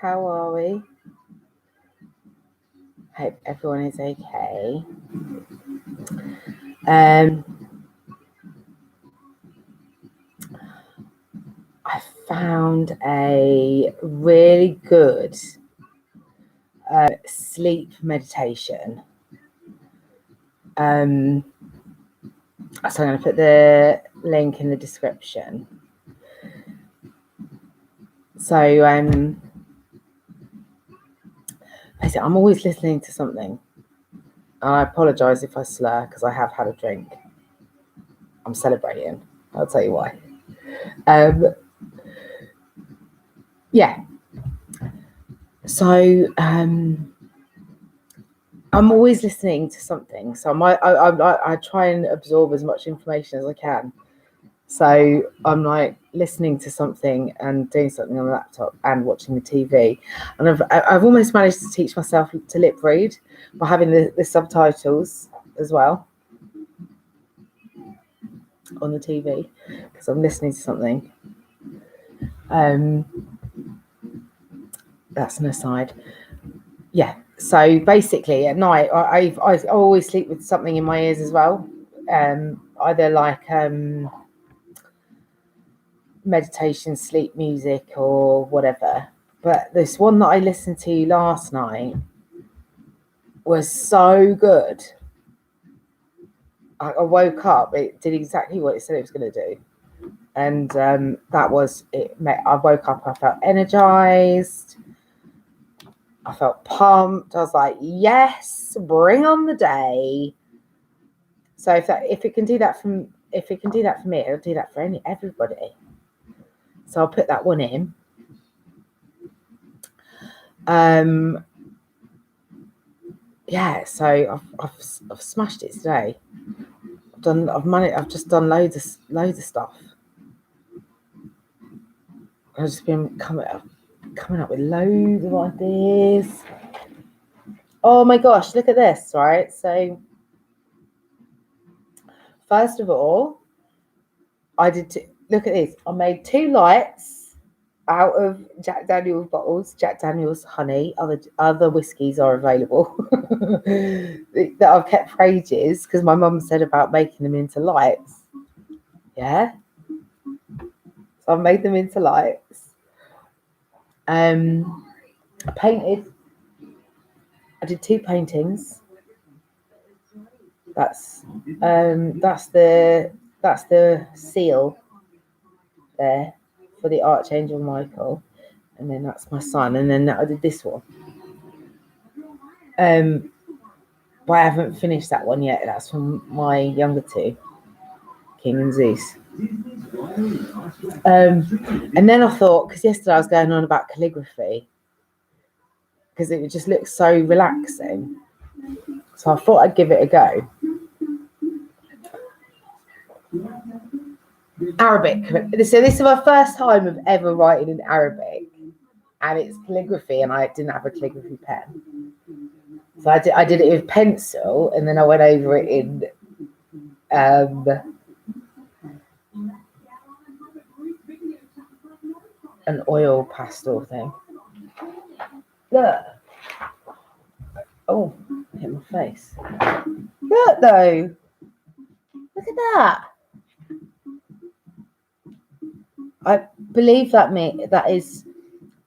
how are we? Hope everyone is okay. I found a really good sleep meditation. So I'm going to put the link in the description. So basically, I'm always listening to something. And I apologise if I slur because I have had a drink. I'm celebrating. I'll tell you why. Yeah. So I'm always listening to something. So I try and absorb as much information as I can. So I'm like listening to something and doing something on the laptop and watching the TV. And I've almost managed to teach myself to lip read by having the subtitles as well on the TV because I'm listening to something. That's an aside. Yeah. So basically at night, I always sleep with something in my ears as well. Either like meditation, sleep music or whatever. But this one that I listened to last night was so good. I woke up, it did exactly what it said it was going to do. And that was it. I woke up, I felt energized. I felt pumped. I was like, yes, bring on the day. So if it can do that for me, it'll do that for everybody. So I'll put that one in. Yeah, so I've smashed it today. I've just done loads of stuff. I've just been coming up with loads of ideas. Oh my gosh, look at this, right? So first of all, look at this. I made 2 lights out of Jack Daniel's bottles, Jack Daniel's honey. Other whiskies are available that I've kept for ages because my mum said about making them into lights. Yeah. So I've made them into lights. I painted. I did 2 paintings. That's the seal there for the Archangel Michael, and then that's my son, and then I did this one. But I haven't finished that one yet. That's from my younger 2, King and Zeus. And then I thought, because yesterday I was going on about calligraphy, because it just looks so relaxing. So I thought I'd give it a go. Arabic. So this is my first time of ever writing in Arabic, and it's calligraphy, and I didn't have a calligraphy pen. So I did it with pencil, and then I went over it in an oil pastel thing. Look. Oh, hit my face. Look though. Look at that. I believe that is,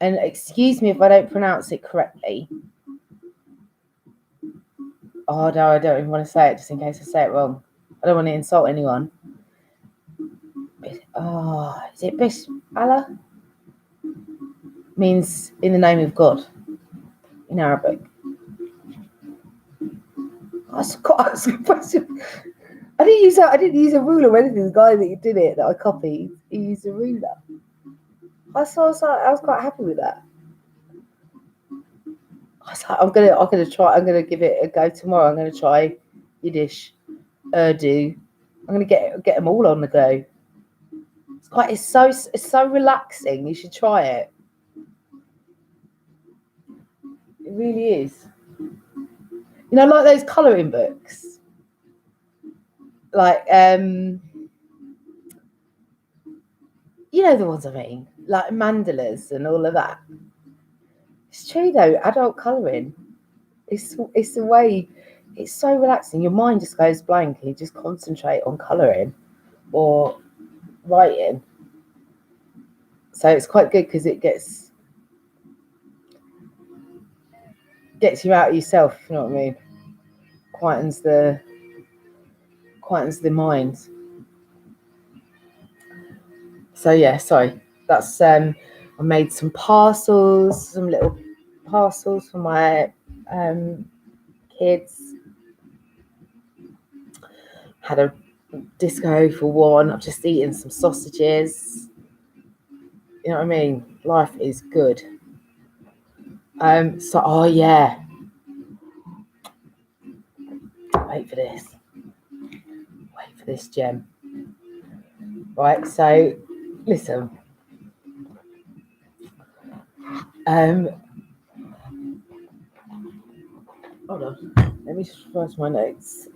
and excuse me if I don't pronounce it correctly. Oh no, I don't even want to say it just in case I say it wrong. I don't want to insult anyone. Oh, is it Bismillah? Means in the name of God in Arabic. I didn't use a ruler or anything. The guy that did it, that I copied, he used a ruler. I was quite happy with that. I was like, I'm gonna give it a go tomorrow. I'm gonna try Yiddish, Urdu. I'm gonna get them all on the go. It's so relaxing. You should try it. It really is. You know, like those colouring books. Like you know the ones I mean, like mandalas and all of that. It's true though, adult colouring. It's the way, it's so relaxing. Your mind just goes blank and you just concentrate on colouring or writing. So it's quite good because it gets you out of yourself, if you know what I mean. Quietens the mind. So yeah, sorry. That's I made some parcels, some little parcels for my kids. Had a disco for one. I've just eaten some sausages. You know what I mean? Life is good. So oh yeah. Wait for this gem. Right, so listen. Hold on. Let me just write my notes.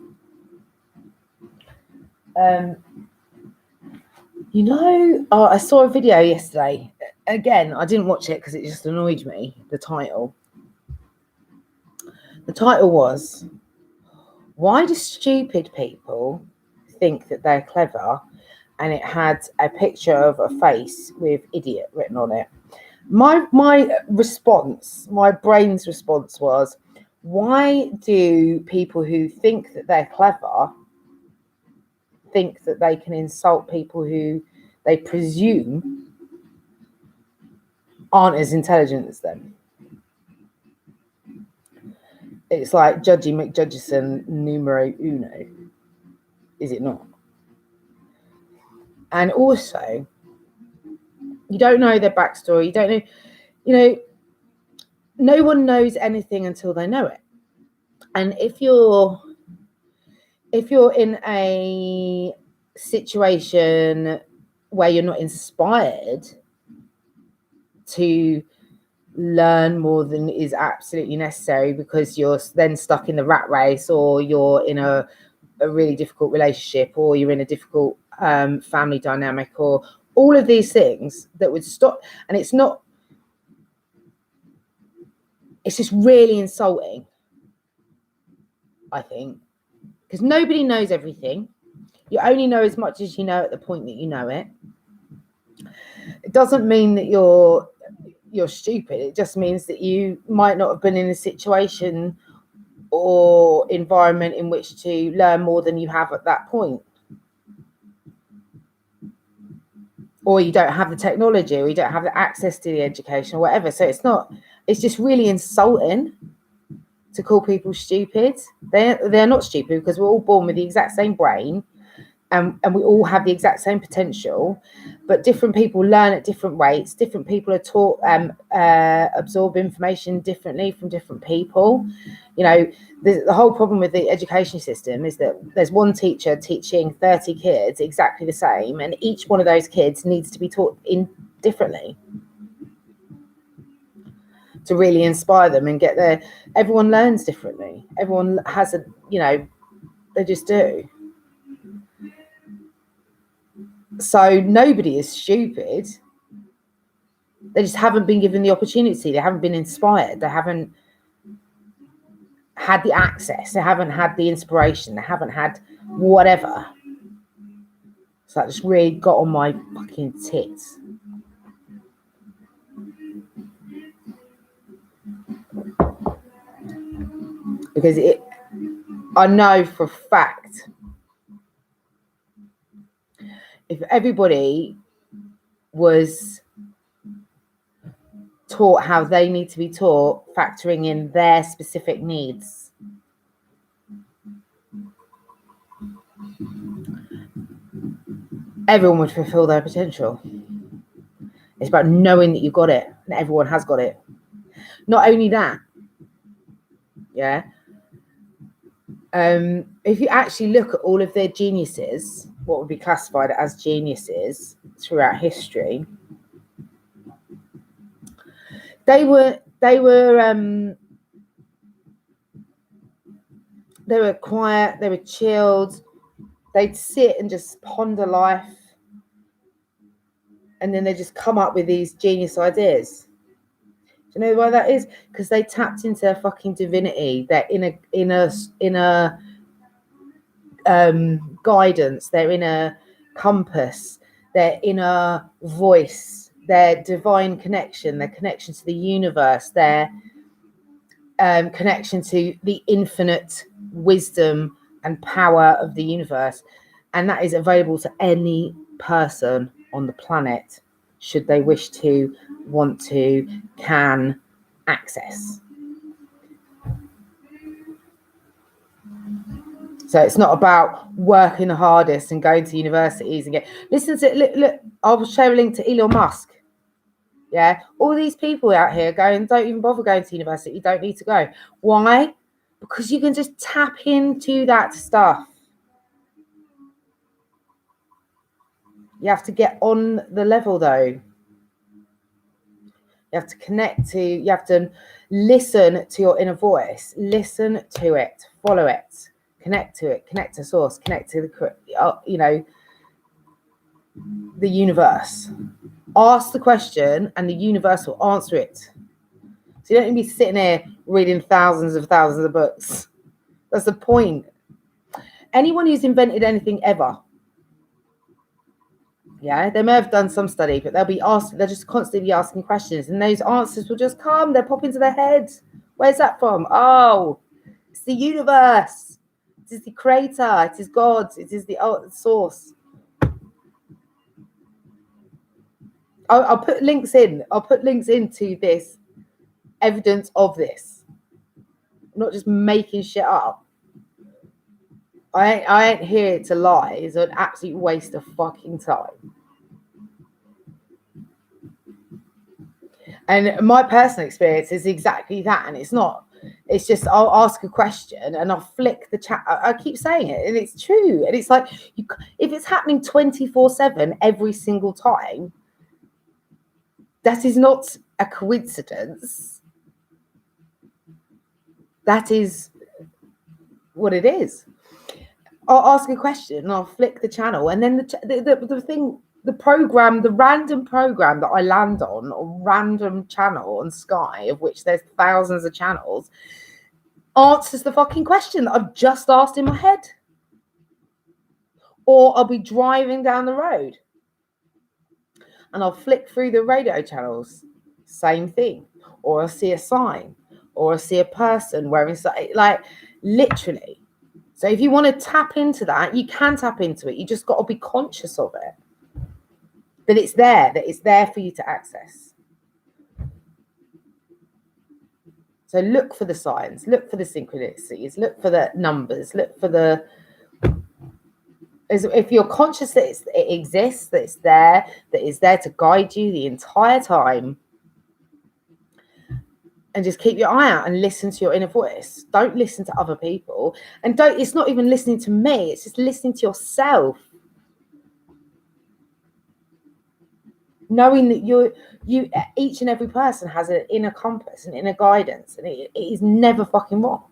I saw a video yesterday. Again, I didn't watch it because it just annoyed me. The title was, "Why do stupid people think that they're clever?" And it had a picture of a face with idiot written on it. My response, my brain's response was, why do people who think that they're clever think that they can insult people who they presume aren't as intelligent as them? It's like Judgy McJudgeson numero uno, is it not? And also, you don't know their backstory. You don't know, no one knows anything until they know it. And if you're in a situation where you're not inspired to learn more than is absolutely necessary because you're then stuck in the rat race, or you're in a really difficult relationship, or you're in a difficult family dynamic, or all of these things that would stop. And it's just really insulting, I think, because nobody knows everything. You only know as much as you know at the point that you know it. It doesn't mean that you're stupid. It just means that you might not have been in a situation or environment in which to learn more than you have at that point. Or you don't have the technology, or you don't have the access to the education, or whatever. So it's just really insulting to call people stupid. They're not stupid, because we're all born with the exact same brain, and we all have the exact same potential, but different people learn at different rates. Different people are taught, absorb information differently from different people. The whole problem with the education system is that there's one teacher teaching 30 kids exactly the same, and each one of those kids needs to be taught differently to really inspire them and get there. Everyone learns differently. Everyone has they just do. So nobody is stupid. They just haven't been given the opportunity. They haven't been inspired. They haven't had the access. They haven't had the inspiration. They haven't had whatever. So that just really got on my fucking tits. Because I know for a fact, if everybody was taught how they need to be taught, factoring in their specific needs, everyone would fulfill their potential. It's about knowing that you've got it, and everyone has got it. Not only that, yeah, if you actually look at all of their geniuses, what would be classified as geniuses throughout history, they were quiet, they were chilled, they'd sit and just ponder life, and then they just come up with these genius ideas. Do you know why that is? Because they tapped into their fucking divinity. They're in a guidance. They're in a compass. Their inner voice. Their divine connection. Their connection to the universe. Their connection to the infinite wisdom and power of the universe, and that is available to any person on the planet, should they wish to, want to, can access. So it's not about working the hardest and going to universities and get. Listen to look. I'll share a link to Elon Musk. Yeah, all these people out here going, don't even bother going to university. You don't need to go. Why? Because you can just tap into that stuff. You have to get on the level, though. You have to connect to, you have to listen to your inner voice, listen to it, follow it, connect to source, connect to the, the universe. Ask the question and the universe will answer it. So you don't need to be sitting here reading thousands of books. That's the point. Anyone who's invented anything ever, yeah, they may have done some study, but they'll just constantly asking questions, and those answers will just come. They'll pop into their head. Where's that from? Oh, it's the universe. It is the creator. It is God. It is the source. I'll put links in. I'll put links into this evidence of this. I'm not just making shit up. I ain't here to lie. It's an absolute waste of fucking time. And my personal experience is exactly that. And it's just, I'll ask a question and I'll flick the chat. I keep saying it, and it's true. And it's like, if it's happening 24/7 every single time, that is not a coincidence. That is what it is. I'll ask a question and I'll flick the channel, and then the thing, the random program that I land on, or random channel on Sky, of which there's thousands of channels, answers the fucking question that I've just asked in my head. Or I'll be driving down the road and I'll flick through the radio channels, same thing. Or I'll see a sign, or I'll see a person wearing something, like, literally. So if you want to tap into that, you can tap into it. You just got to be conscious of it. That it's there for you to access. So look for the signs, look for the synchronicities, look for the numbers, look for the... If you're conscious that it exists, that it's there to guide you the entire time, and just keep your eye out and listen to your inner voice. Don't listen to other people. And it's not even listening to me. It's just listening to yourself. Knowing that each and every person has an inner compass, an inner guidance, and it is never fucking wrong.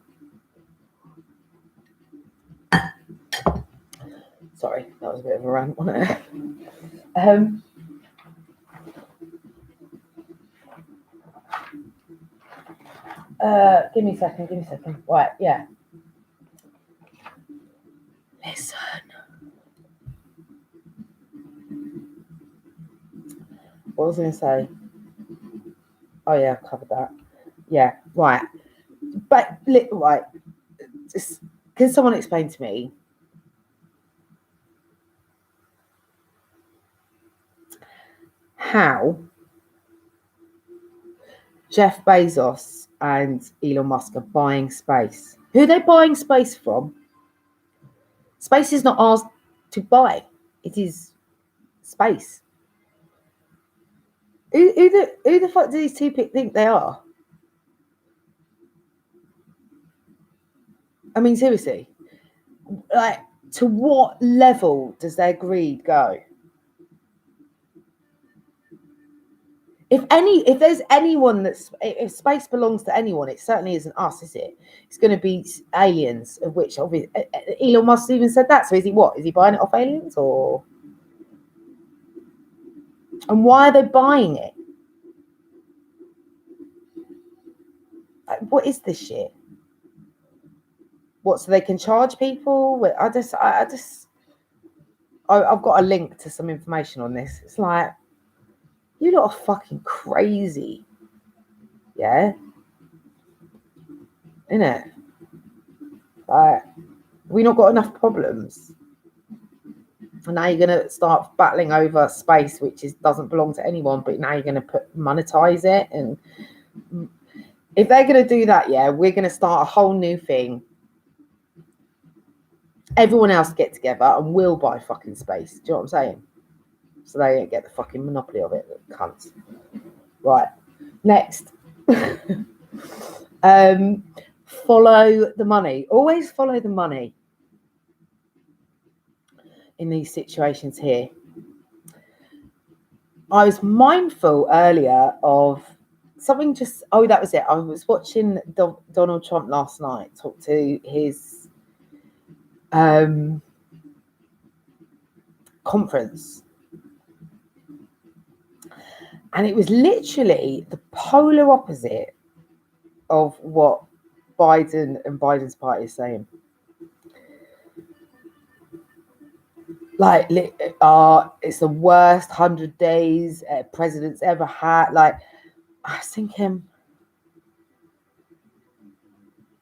Sorry, that was a bit of a rant, wasn't it? Give me a second. Right, yeah. Listen. What was I going to say? Oh, yeah, I've covered that. Yeah, right. But, right. Can someone explain to me how Jeff Bezos and Elon Musk are buying space? Who are they buying space from? Space is not ours to buy. It is space. Who the fuck do these two think they are? I mean, seriously. Like, to what level does their greed go? If there's anyone if space belongs to anyone, it certainly isn't us, is it? It's going to be aliens, of which obviously Elon Musk even said that. So is he buying it off aliens, or? And why are they buying it? what is this shit? What, so they can charge people? I've got a link to some information on this. It's like, you lot are fucking crazy. Yeah? Innit? Like, we not got enough problems. And now you're going to start battling over space, which doesn't belong to anyone, but now you're going to monetize it. And if they're going to do that, yeah, we're going to start a whole new thing. Everyone else get together and we'll buy fucking space. Do you know what I'm saying? So they don't get the fucking monopoly of it, cunts. Right. Next. Follow the money. Always follow the money in these situations here. I was mindful earlier of something that was it. I was watching Donald Trump last night talk to his conference. And it was literally the polar opposite of what Biden and Biden's party is saying. Like, it's the worst 100 days president's ever had. Like, I was thinking,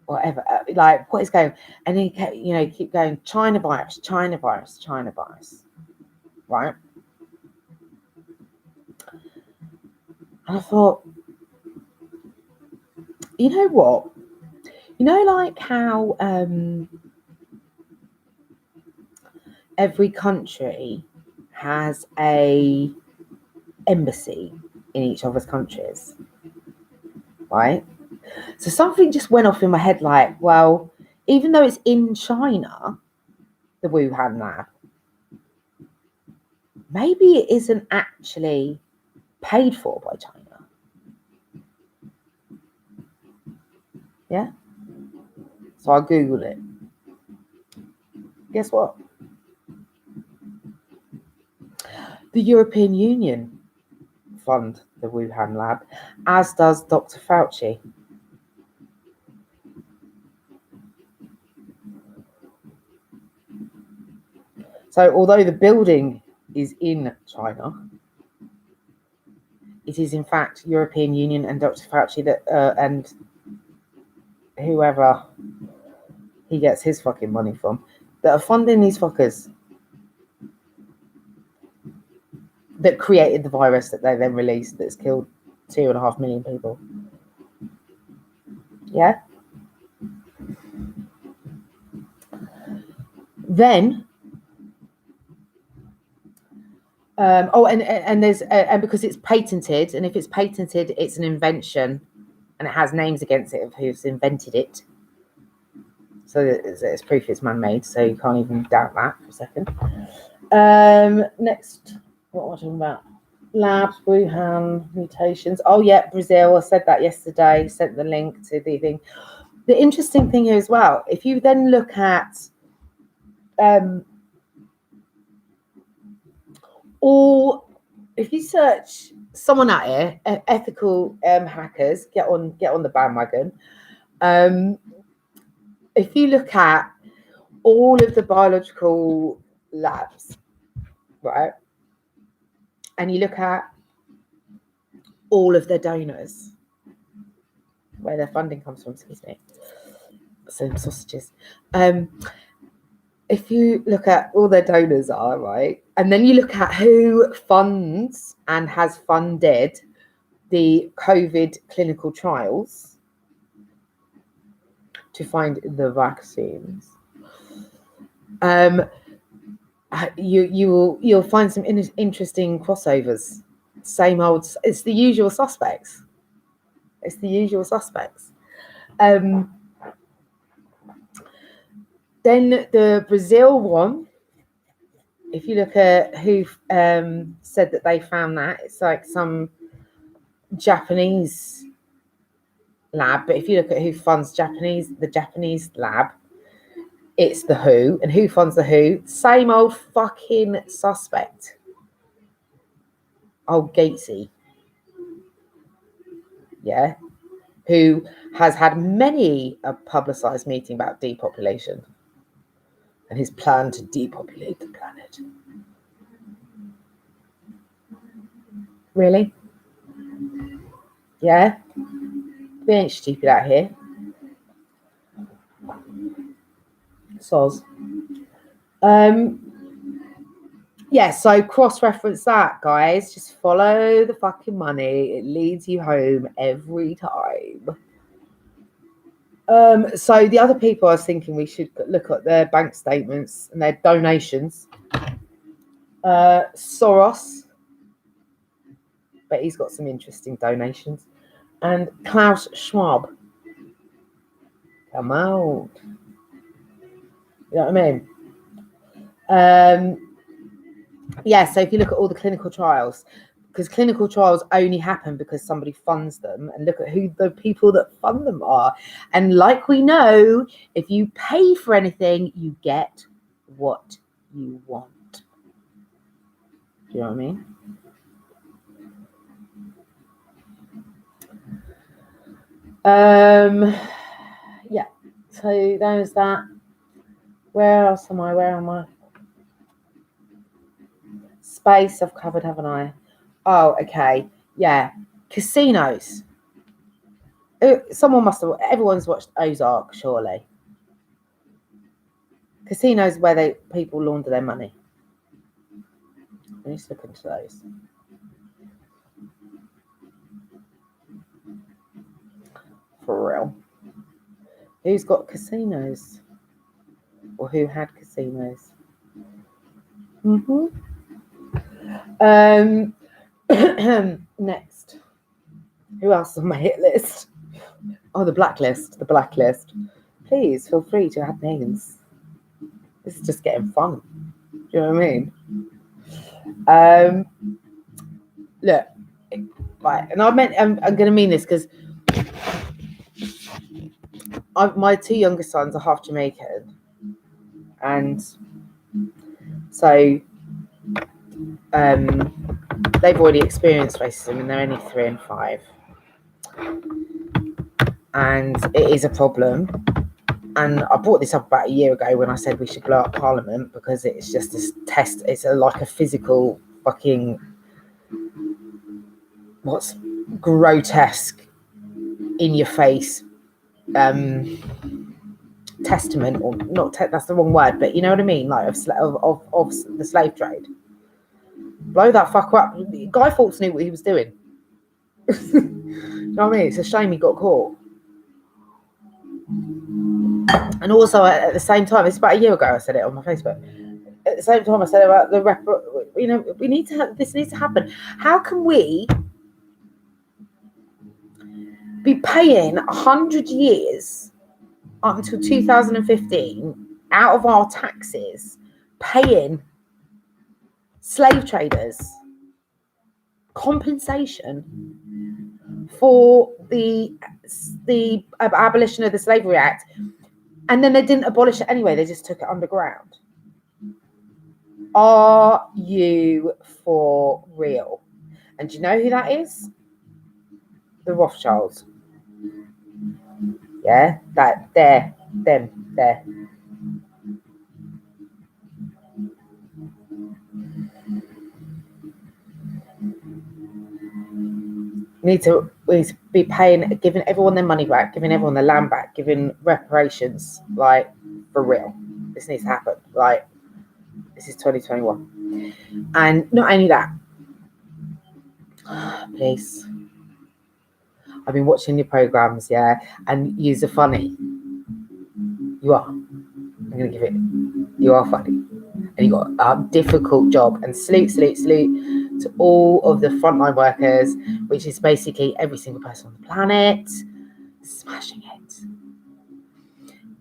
whatever. Like, what is going? And he kept, keep going, China virus, right? And I thought, you know what? Like how every country has a embassy in each other's countries, right? So something just went off in my head, like, well, even though it's in China, the Wuhan lab, maybe it isn't actually paid for by China. Yeah. So I Googled it. Guess what? The European Union fund the Wuhan lab, as does Dr. Fauci. So although the building is in China, it is in fact European Union and Dr. Fauci that and whoever he gets his fucking money from that are funding these fuckers that created the virus that they then released that's killed 2.5 million people. Yeah. Then and there's and because it's patented, and if it's patented, it's an invention, and it has names against it of who's invented it. So it's proof it's man-made. So you can't even doubt that for a second. Next, what am I talking about? Labs, Wuhan, mutations. Oh yeah, Brazil. I said that yesterday. Sent the link to the thing. The interesting thing here as well, if you then look at if you search someone out here, ethical hackers, get on the bandwagon. If you look at all of the biological labs, right, and you look at all of their donors, where their funding comes from, excuse me, some sausages. If you look at all their donors are, right, and then you look at who funds and has funded the COVID clinical trials to find the vaccines, you'll find some interesting crossovers. Same old, it's the usual suspects. Then the Brazil one, if you look at who said that they found that, it's like some Japanese lab. But if you look at who funds the Japanese lab, it's the WHO. And who funds the WHO? Same old fucking suspect. Old Gatesy. Yeah. who has had many a publicised meeting about depopulation and his plan to depopulate the planet. Really? Yeah? We ain't stupid out here. Soz. Yeah, so cross-reference that, guys. Just follow the fucking money. It leads you home every time. So the other people I was thinking we should look at their bank statements and their donations. Soros, but he's got some interesting donations. And Klaus Schwab. Come out. You know what I mean? Yeah, so if you look at all the clinical trials, because clinical trials only happen because somebody funds them, and look at who the people that fund them are. And like we know, if you pay for anything, you get what you want. Do you know what I mean? Yeah, so there's that. Where else am I? Where am I? Space I've covered, haven't I? Oh, okay. Yeah. Casinos. Someone must have, everyone's watched Ozark, surely. Casinos where people launder their money. Let's look into those. For real. Who's got casinos? Or who had casinos? Next. Who else on my hit list? Oh, the blacklist. The blacklist. Please feel free to add names. This is just getting fun. Do you know what I mean? Look, right, and I'm going to mean this because my two youngest sons are half Jamaican, and so they've already experienced racism, and they're only 3 and 5, and it is a problem. And I brought this up about a year ago when I said we should blow up Parliament, because it's just this test. It's like a physical fucking what's grotesque in your face testament, or not that's the wrong word, but you know what I mean, like of the slave trade. Blow that fucker up. Guy Fawkes knew what he was doing. You know what I mean? It's a shame he got caught. And also at the same time, it's about a year ago I said it on my Facebook. At the same time I said about we need to this needs to happen. How can we be paying 100 years up until 2015 out of our taxes, paying slave traders compensation for the abolition of the Slavery Act, and then they didn't abolish it anyway, they just took it underground? Are you for real? And do you know who that is? The Rothschilds. Yeah, them there. We need to be paying, giving everyone their money back, giving everyone their land back, giving reparations, like, for real. This needs to happen. Like, this is 2021. And not only that, please, I've been watching your programs, yeah, and you're funny. You are. I'm going to give it. You are funny. And you got a difficult job. And salute to all of the frontline workers, which is basically every single person on the planet, smashing it.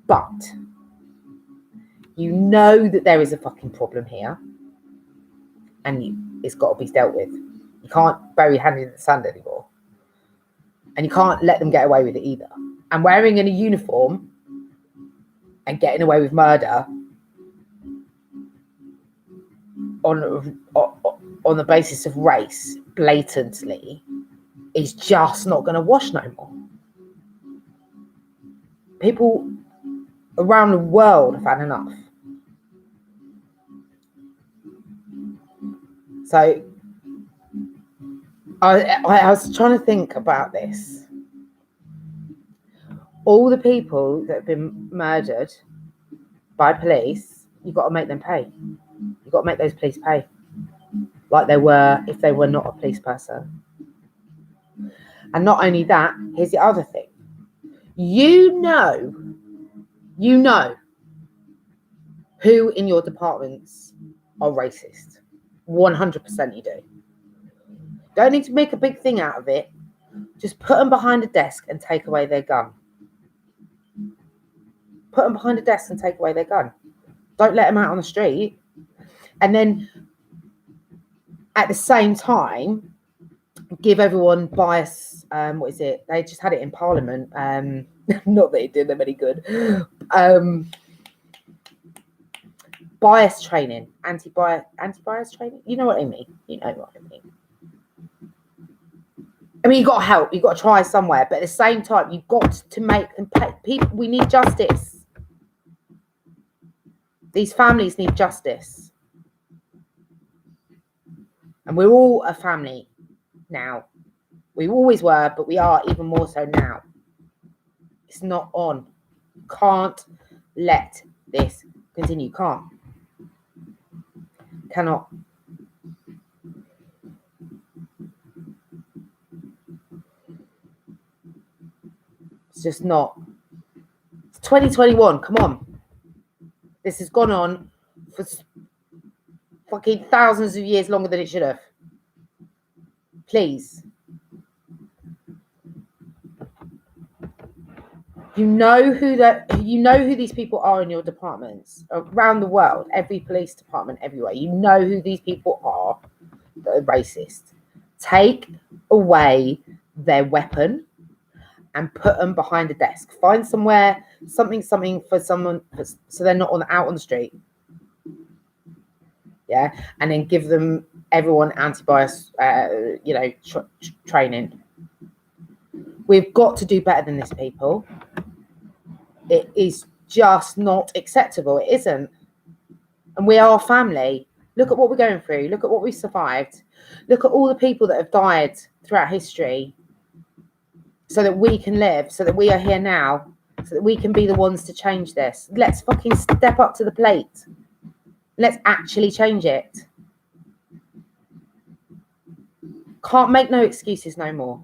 But you know that there is a fucking problem here, and it's got to be dealt with. You can't bury your hand in the sand anymore. And you can't let them get away with it either. And wearing a uniform and getting away with murder on the basis of race blatantly is just not going to wash no more. People around the world have had enough. So I was trying to think about this. All the people that have been murdered by police, you've got to make them pay. You've got to make those police pay like they were if they were not a police person. And not only that, here's the other thing. You know who in your departments are racist. 100% you do. Don't need to make a big thing out of it. Just put them behind a desk and take away their gun. Put them behind a desk and take away their gun. Don't let them out on the street. And then at the same time, give everyone bias. What is it? They just had it in Parliament. Not that it did them any good. Bias training, anti-bias training. You know what I mean. I mean, you've got to help. You've got to try somewhere. But at the same time, you've got to make them pay. People, we need justice. These families need justice. And we're all a family now. We always were, but we are even more so now. It's not on. Can't let this continue. Cannot. It's just not. It's 2021. Come on. This has gone on for fucking thousands of years longer than it should have. Please. You know who these people are in your departments around the world, every police department, everywhere. You know who these people are that are racist. Take away their weapon and put them behind a desk. Find somewhere, something for someone, so they're not out on the street. Yeah, and then give them everyone anti-bias, training. We've got to do better than this, people. It is just not acceptable. It isn't. And we are family. Look at what we're going through. Look at what we survived. Look at all the people that have died throughout history so that we can live, so that we are here now, so that we can be the ones to change this. Let's fucking step up to the plate. Let's actually change it. Can't make no excuses no more.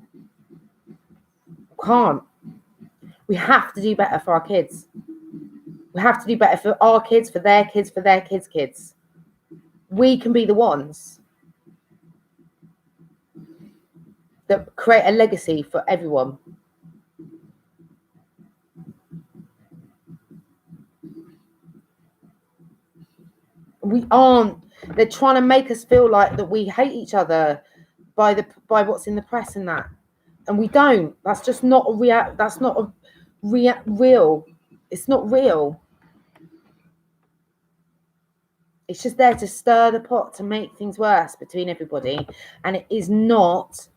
Can't. We have to do better for our kids. We have to do better for our kids, for their kids, for their kids' kids. We can be the ones that create a legacy for everyone. We aren't. They're trying to make us feel like that we hate each other by what's in the press and that, and we don't. That's just not a That's not a real. It's not real. It's just there to stir the pot, to make things worse between everybody, and it is not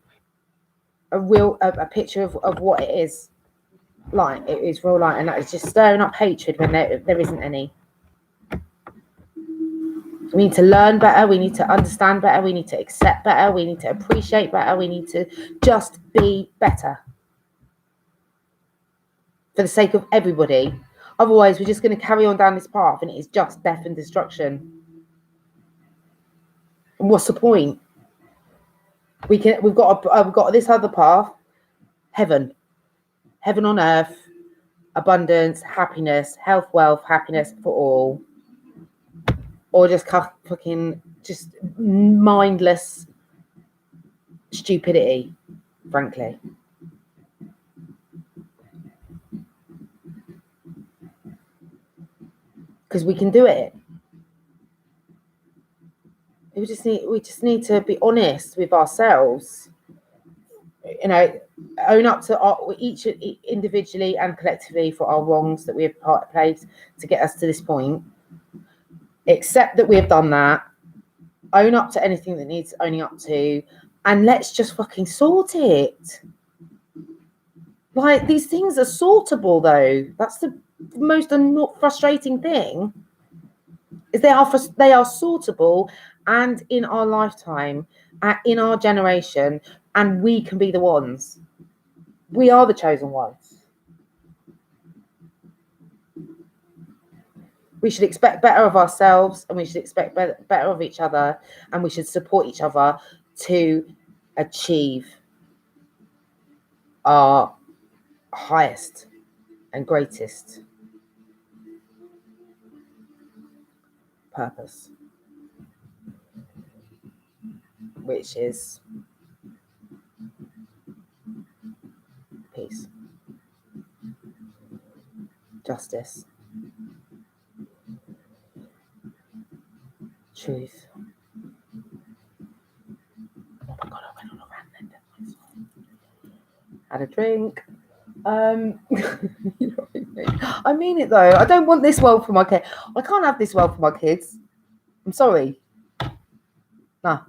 a picture of what it is like. It is real light, and that is just stirring up hatred when there isn't any. We need to learn better. We need to understand better. We need to accept better. We need to appreciate better. We need to just be better for the sake of everybody. Otherwise, we're just going to carry on down this path, and it is just death and destruction. And what's the point? We've got this other path, heaven on earth, abundance, happiness, health, wealth, happiness for all. Or just fucking just mindless stupidity, frankly. Because we can do it. We just need to be honest with ourselves. Own up to each individually and collectively for our wrongs that we have played to get us to this point. Accept that we have done that. Own up to anything that needs owning up to, and let's just fucking sort it. Like, these things are sortable, though. That's the most frustrating thing. Is they are sortable, and in our lifetime, in our generation, and we can be the ones. We are the chosen ones. We should expect better of ourselves, and we should expect better of each other, and we should support each other to achieve our highest and greatest purpose, which is peace, justice, truth. Oh my God, I went on a rant then, didn't I? Had a drink. You know what I mean? I mean it though. I don't want this world for my kids. I can't have this world for my kids. I'm sorry. Nah.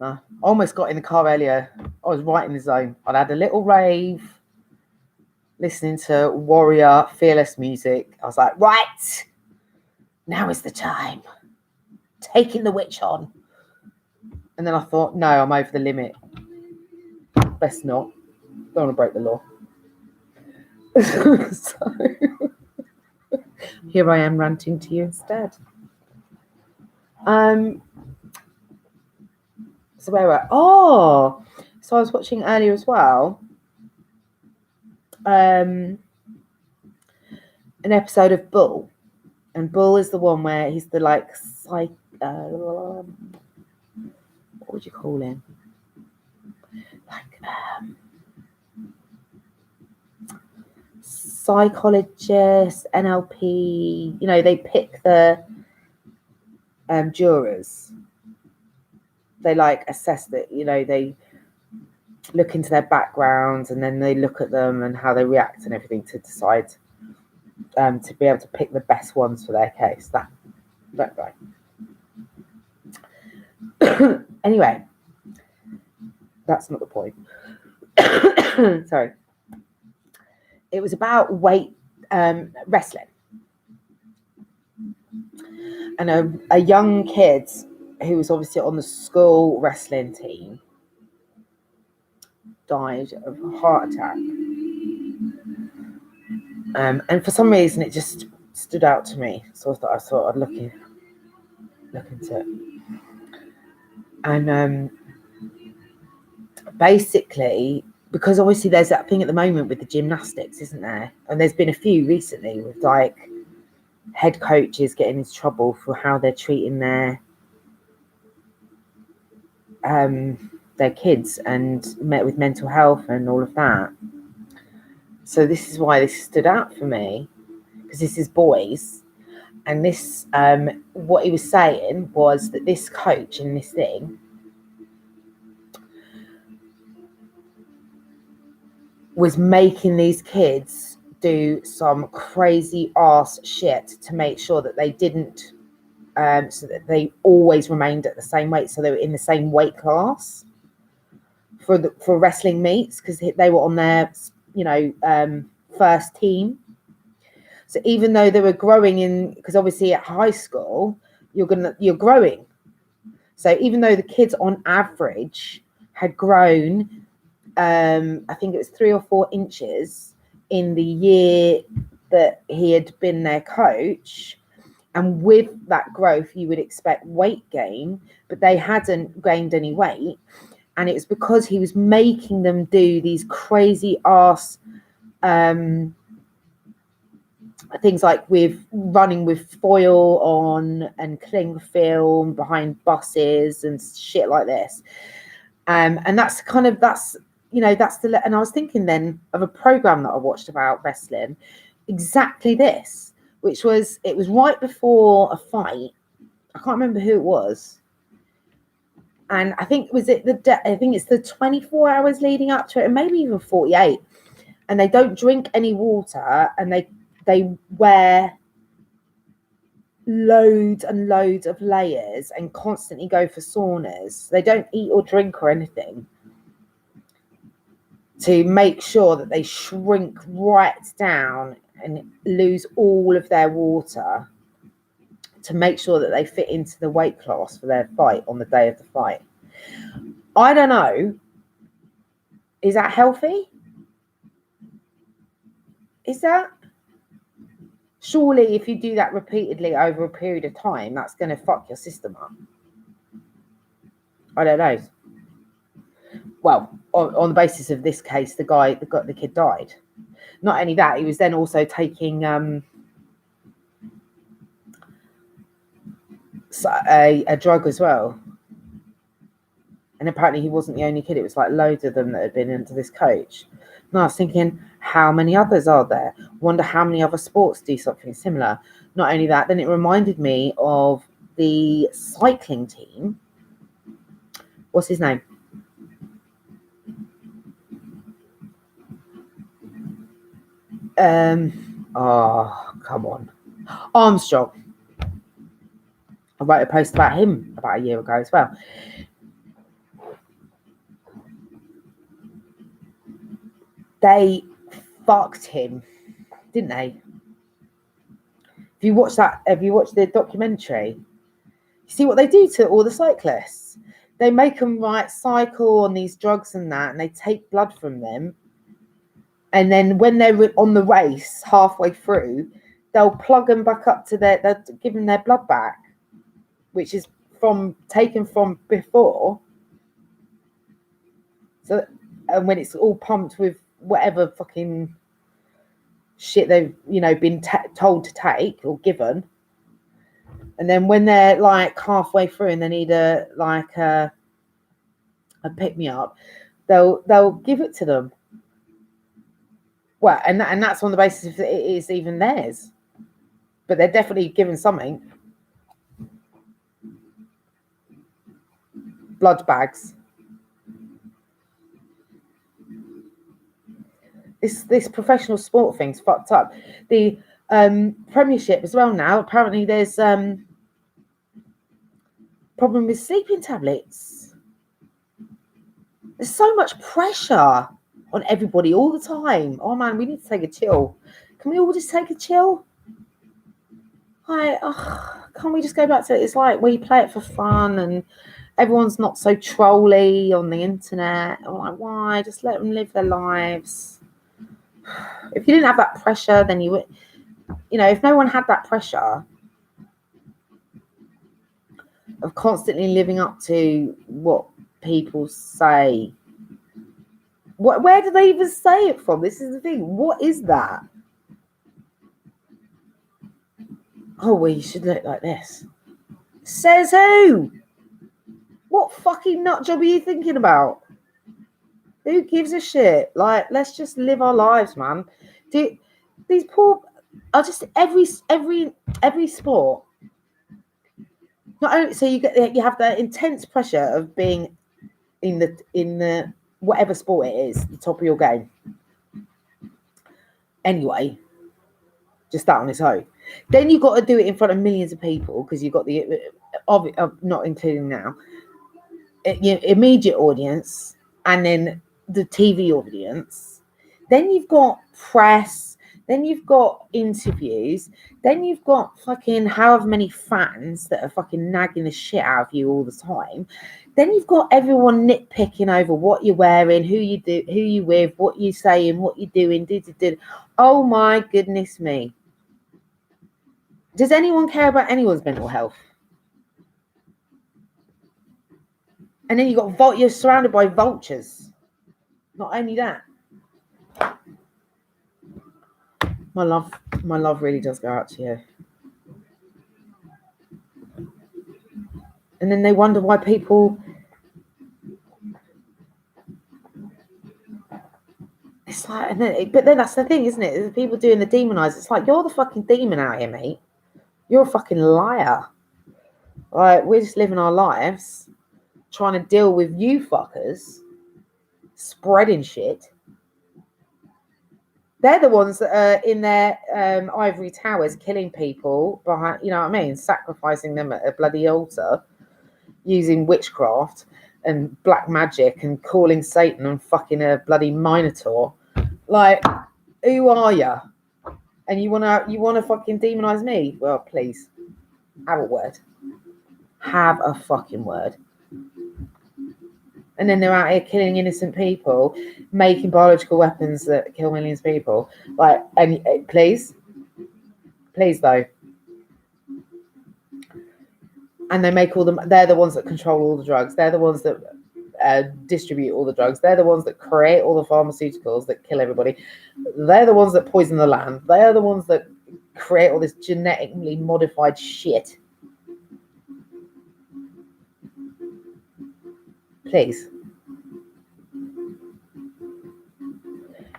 I almost got in the car earlier. I was right in the zone. I'd had a little rave, listening to Warrior Fearless music. I was like, right, now is the time. Taking the witch on. And then I thought, no, I'm over the limit. Best not. Don't want to break the law. So here I am ranting to you instead. So where were so I was watching earlier as well. An episode of Bull, and Bull is the one where he's the like what would you call him? Like psychologist, NLP. You know, they pick the jurors. They like assess that, you know, they look into their backgrounds, and then they look at them and how they react and everything to decide to be able to pick the best ones for their case. That guy. Anyway, that's not the point. Sorry. It was about weight wrestling, and a young kid who was obviously on the school wrestling team died of a heart attack. And for some reason, it just stood out to me. So I thought I'd look into it. And basically, because obviously there's that thing at the moment with the gymnastics, isn't there? And there's been a few recently with like head coaches getting into trouble for how they're treating their kids and met with mental health and all of that. So this is why this stood out for me, because this is boys. And this, what he was saying was that this coach in this thing was making these kids do some crazy ass shit to make sure that they didn't, so that they always remained at the same weight. So they were in the same weight class for wrestling meets, because they were on their, you know, first team. So even though they were growing in, because obviously at high school, you're growing. So even though the kids on average had grown, I think it was 3 or 4 inches in the year that he had been their coach, and with that growth, you would expect weight gain, but they hadn't gained any weight. And it was because he was making them do these crazy ass things, like with running with foil on and cling film behind buses and shit like this. And that's you know, that's the, and I was thinking then of a program that I watched about wrestling, exactly this, which was, it was right before a fight. I can't remember who it was. And I think I think it's the 24 hours leading up to it, and maybe even 48. And they don't drink any water, and they wear loads and loads of layers and constantly go for saunas. They don't eat or drink or anything to make sure that they shrink right down and lose all of their water to make sure that they fit into the weight class for their fight on the day of the fight. I don't know. Is that healthy? Is that? Surely if you do that repeatedly over a period of time, that's going to fuck your system up. I don't know. Well, on the basis of this case, the kid died. Not only that, he was then also taking a drug as well. And apparently he wasn't the only kid. It was like loads of them that had been into this coach. And I was thinking, how many others are there? Wonder how many other sports do something similar. Not only that, then it reminded me of the cycling team. What's his name? Oh, come on. Armstrong. I wrote a post about him about a year ago as well. They fucked him, didn't they? Have you watched the documentary? You see what they do to all the cyclists? They make them cycle on these drugs and that, and they take blood from them. And then when they're on the race halfway through, they'll plug them back up to they'll give them their blood back, which is taken from before. So, and when it's all pumped with whatever fucking shit they've been told to take or given, and then when they're like halfway through and they need a pick me up, they'll give it to them. Well, and that's on the basis if it is even theirs, but they're definitely given something. Blood bags. This professional sport thing's fucked up. The Premiership as well now. Apparently, there's problem with sleeping tablets. There's so much pressure on everybody all the time. Oh man, we need to take a chill. Can we all just take a chill? Can't we just go back to it? It's like we play it for fun and everyone's not so trolly on the internet. I'm like, why? Just let them live their lives. If you didn't have that pressure, then you would, if no one had that pressure of constantly living up to what people say, where do they even say it from? This is the thing. What is that? Oh, well, you should look like this. Says who? What fucking nut job are you thinking about? Who gives a shit? Like, let's just live our lives, man. These poor are just every sport. Not only so you have the intense pressure of being in the whatever sport it is, the top of your game. Anyway, just that on its own. Then you've got to do it in front of millions of people because you've got not including now your immediate audience and then the TV audience. Then you've got press. Then you've got interviews. Then you've got fucking however many fans that are fucking nagging the shit out of you all the time. Then you've got everyone nitpicking over what you're wearing, who you with, what you're saying, what you're doing. Oh my goodness me. Does anyone care about anyone's mental health? And then you're surrounded by vultures. Not only that. My love really does go out to you. And then they wonder why people. It's like, but then that's the thing, isn't it? The people doing the demonize. It's like, you're the fucking demon out here, mate. You're a fucking liar. Like, we're just living our lives, trying to deal with you fuckers, spreading shit. They're the ones that are in their ivory towers killing people behind, you know what I mean, sacrificing them at a bloody altar, using witchcraft and black magic and calling Satan and fucking a bloody minotaur. Like, who are you? And you wanna fucking demonize me? Well, please, have a word. Have a fucking word. And then they're out here killing innocent people, making biological weapons that kill millions of people. Like, and please though. And they make all them. They're the ones that control all the drugs. They're the ones that distribute all the drugs. They're the ones that create all the pharmaceuticals that kill everybody. They're the ones that poison the land. They're the ones that create all this genetically modified shit. Please.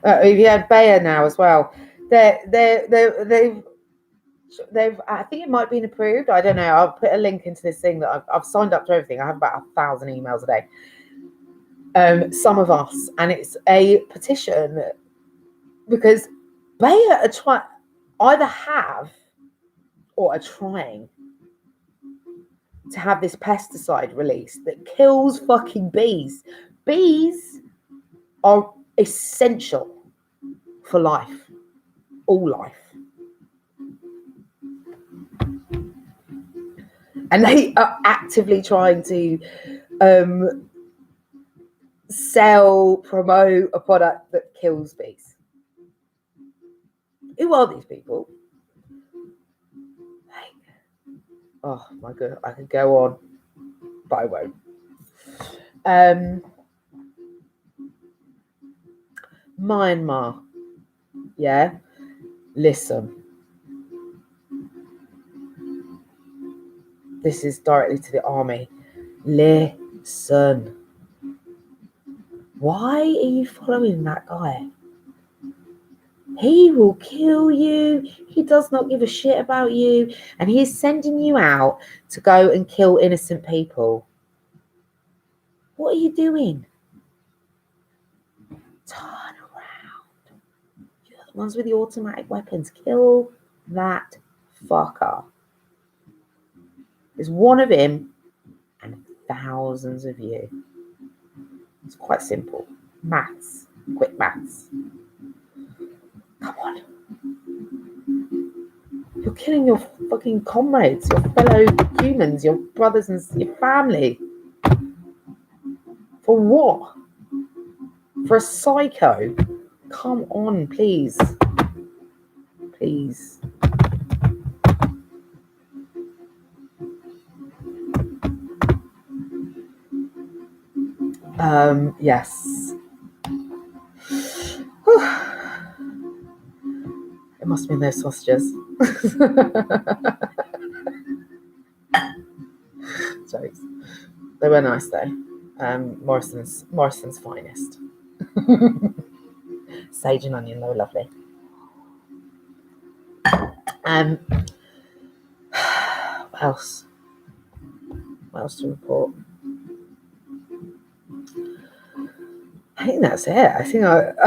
You had Bayer now as well. They've I think it might have been approved. I don't know. I'll put a link into this thing that I've signed up to everything. I have about 1,000 emails a day. Some of us, and it's a petition because Bayer are either have or are trying to have this pesticide released that kills fucking bees. Bees are essential for life, all life. And they are actively trying to promote a product that kills bees. Who are these people? Oh my god, I could go on, but I won't. Myanmar. Yeah. Listen. This is directly to the army. Listen. Why are you following that guy? He will kill you. He does not give a shit about you. And he is sending you out to go and kill innocent people. What are you doing? Turn around. You're the ones with the automatic weapons. Kill that fucker. There's one of him and thousands of you. It's quite simple. Maths. Quick maths. Come on. You're killing your fucking comrades, your fellow humans, your brothers and your family. For what? For a psycho? Come on, please. Please. Yes. It must have been those sausages. Jokes. They were nice though. Morrison's finest. Sage and onion, they were lovely. What else? What else to report? I think that's it. I think that's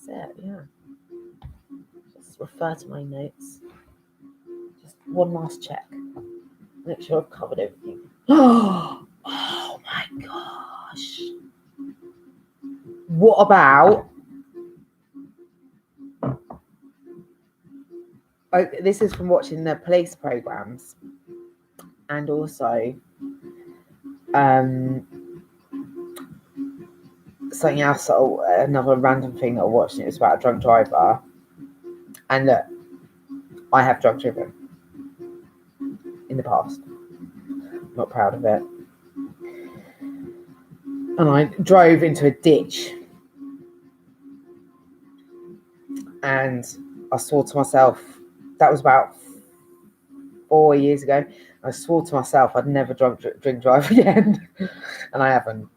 it. Yeah. Just refer to my notes. Just one last check. Make sure I've covered everything. Oh my gosh. What about? This is from watching the police programs, and also something else. Another random thing that I watched. It was about a drunk driver, and look, I have drunk driven in the past. Not proud of it. And I drove into a ditch, and I swore to myself. That was about 4 years ago. I swore to myself I'd never drink drive again, and I haven't.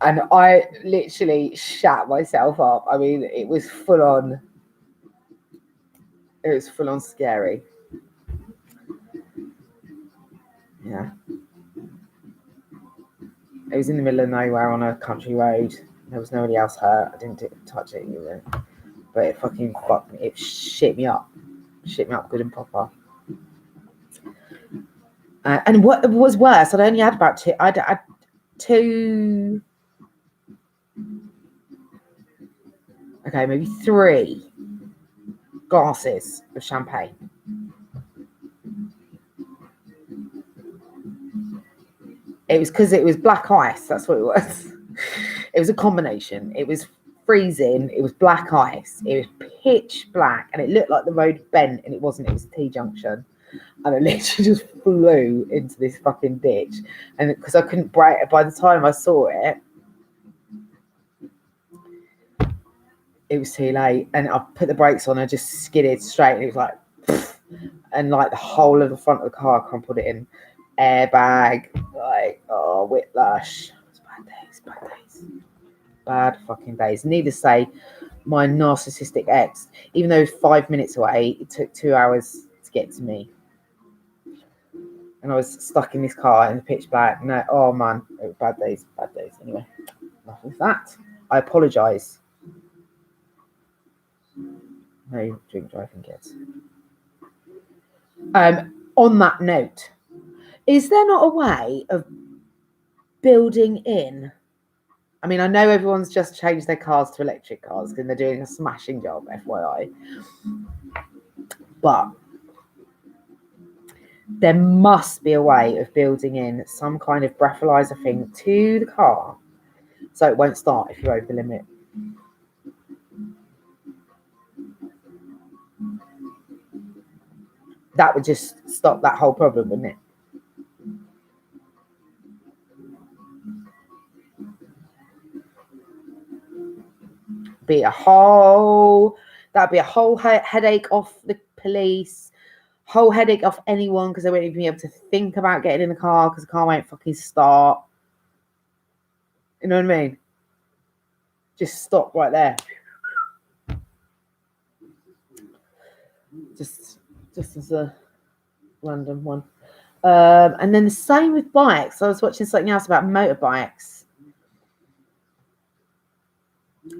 And I literally shat myself up. I mean, it was full on. It was full on scary. Yeah. It was in the middle of nowhere on a country road. There was nobody else hurt. I didn't touch it either. But it fucking fucked me. It shit me up. Shit me up good and proper. And what was worse, I'd only had about two. I'd had 2. Okay, maybe 3 glasses of champagne. It was because it was black ice. That's what it was. It was a combination. It was freezing. It was black ice. It was pitch black, and it looked like the road bent, and it wasn't. It was a T-junction, and I literally just flew into this fucking ditch. And because I couldn't brake, by the time I saw it, it was too late. And I put the brakes on. I just skidded straight, and it was like, pfft, and like the whole of the front of the car crumpled it in. Airbag, like, oh, whiplash. Bad fucking days. Needless to say, my narcissistic ex, even though 5 minutes away, it took 2 hours to get to me. And I was stuck in this car in the pitch black. No, oh man, it was bad days. Anyway, enough of that. I apologise. No drink driving, kids. On that note, is there not a way of building in? I mean, I know everyone's just changed their cars to electric cars because they're doing a smashing job, FYI. But there must be a way of building in some kind of breathalyzer thing to the car so it won't start if you're over the limit. That would just stop that whole problem, wouldn't it? That'd be a whole headache off the police, whole headache off anyone because they won't even be able to think about getting in the car because the car won't fucking start. You know what I mean? Just stop right there. Just as a random one. And then the same with bikes. I was watching something else about motorbikes.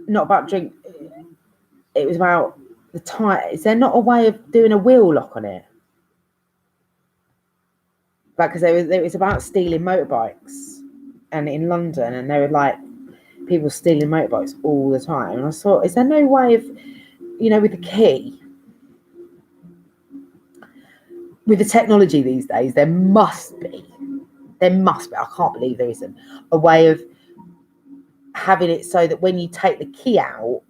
Not about drink. It was about the tire. Is there not a way of doing a wheel lock on it? Because it was about stealing motorbikes, and in London, and they were like people stealing motorbikes all the time. And I thought, is there no way of, with the key, with the technology these days, there must be. I can't believe there isn't a way of having it so that when you take the key out,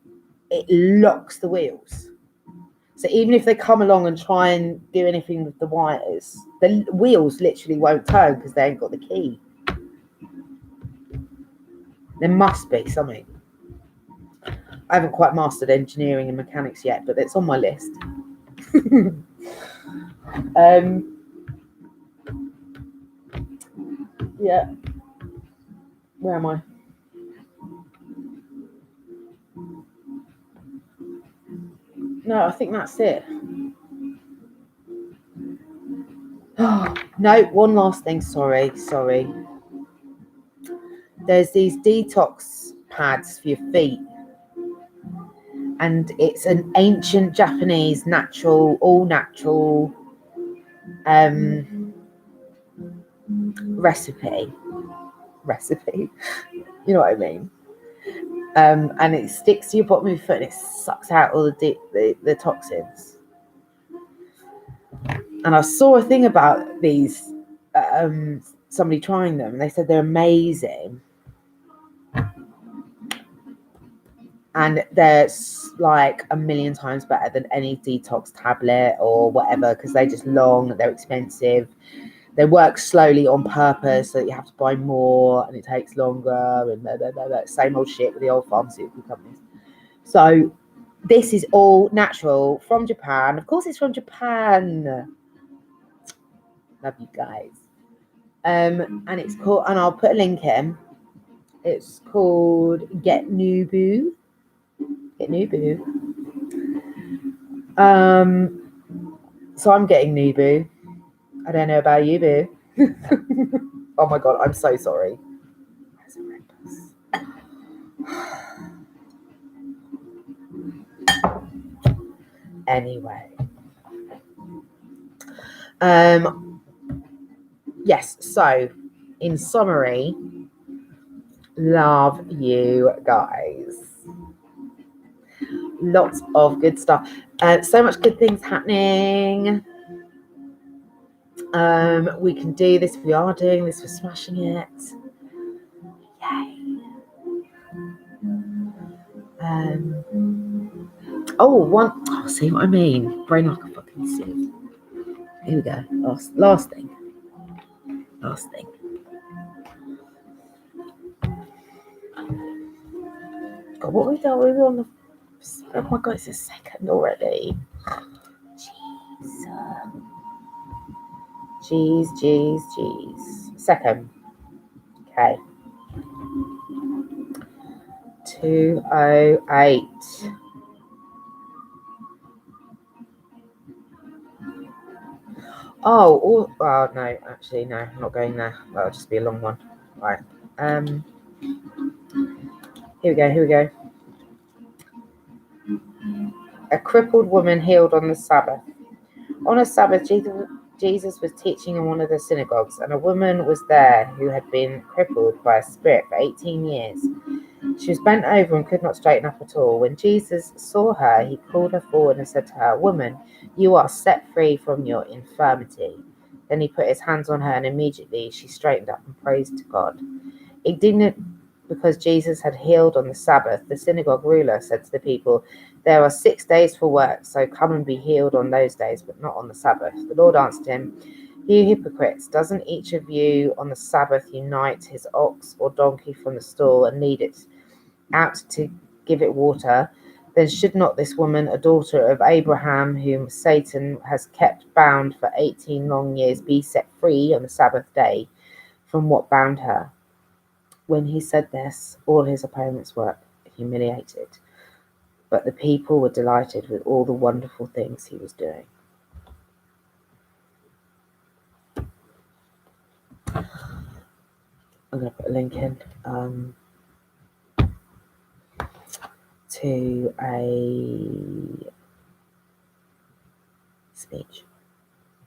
it locks the wheels. So even if they come along and try and do anything with the wires, the wheels literally won't turn because they ain't got the key. There must be something. I haven't quite mastered engineering and mechanics yet, but it's on my list. Yeah. Where am I? No, I think that's it. No, one last thing. Sorry. There's these detox pads for your feet. And it's an ancient Japanese all natural recipe. You know what I mean? And it sticks to your bottom of your foot and it sucks out all the toxins. And I saw a thing about these, somebody trying them, and they said they're amazing. And they're like a million times better than any detox tablet or whatever, because they're just long, they're expensive. They work slowly on purpose, so you have to buy more and it takes longer, and blah, blah, blah, blah. Same old shit with the old pharmaceutical companies. So this is all natural from Japan. Of course it's from Japan. Love you guys. And it's called, and I'll put a link in. It's called Get Nubu. So I'm getting Nubu. I don't know about you, boo. Oh my god, I'm so sorry. Anyway. Yes, so in summary, love you guys. Lots of good stuff. So much good things happening. We can do this. We are doing this. We're smashing it. Yay. See what I mean? Brain like a fucking sieve. Here we go. Last thing. God, what we done? We were on the. Oh my god, it's a second already. Jeez. Second. Okay. 2:08. Oh, no, actually, no, I'm not going there. That'll just be a long one. Right. Here we go. A crippled woman healed on the Sabbath. On a Sabbath, Jesus was teaching in one of the synagogues, and a woman was there who had been crippled by a spirit for 18 years. She was bent over and could not straighten up at all. When Jesus saw her, he called her forward and said to her, "Woman, you are set free from your infirmity." Then he put his hands on her, and immediately she straightened up and praised God. Indignant because Jesus had healed on the Sabbath, the synagogue ruler said to the people, "There are 6 days for work, so come and be healed on those days, but not on the Sabbath." The Lord answered him, "You hypocrites, doesn't each of you on the Sabbath unite his ox or donkey from the stall and lead it out to give it water? Then should not this woman, a daughter of Abraham, whom Satan has kept bound for 18 long years, be set free on the Sabbath day from what bound her?" When he said this, all his opponents were humiliated, but the people were delighted with all the wonderful things he was doing. I'm going to put a link in to a speech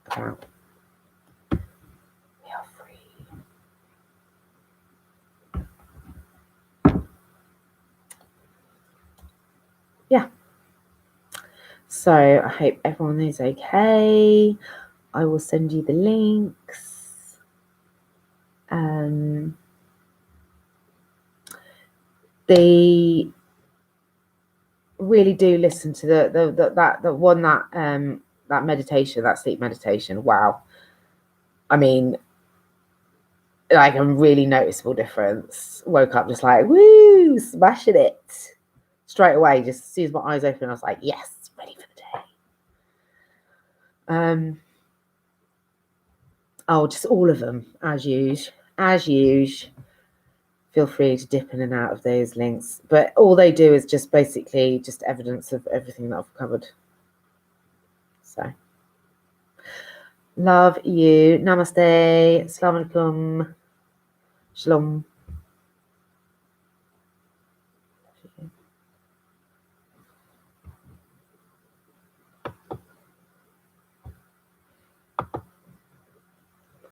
about we are free. Yeah. So I hope everyone is okay. I will send you the links. They really do listen to that meditation, that sleep meditation. Wow. I mean, like a really noticeable difference. Woke up just like, woo, smashing it. Straight away, just as soon as my eyes open, I was like, yes, ready for the day. Just all of them, as usual. Feel free to dip in and out of those links. But all they do is just basically just evidence of everything that I've covered. So, love you. Namaste. Assalamu alaikum. Shalom.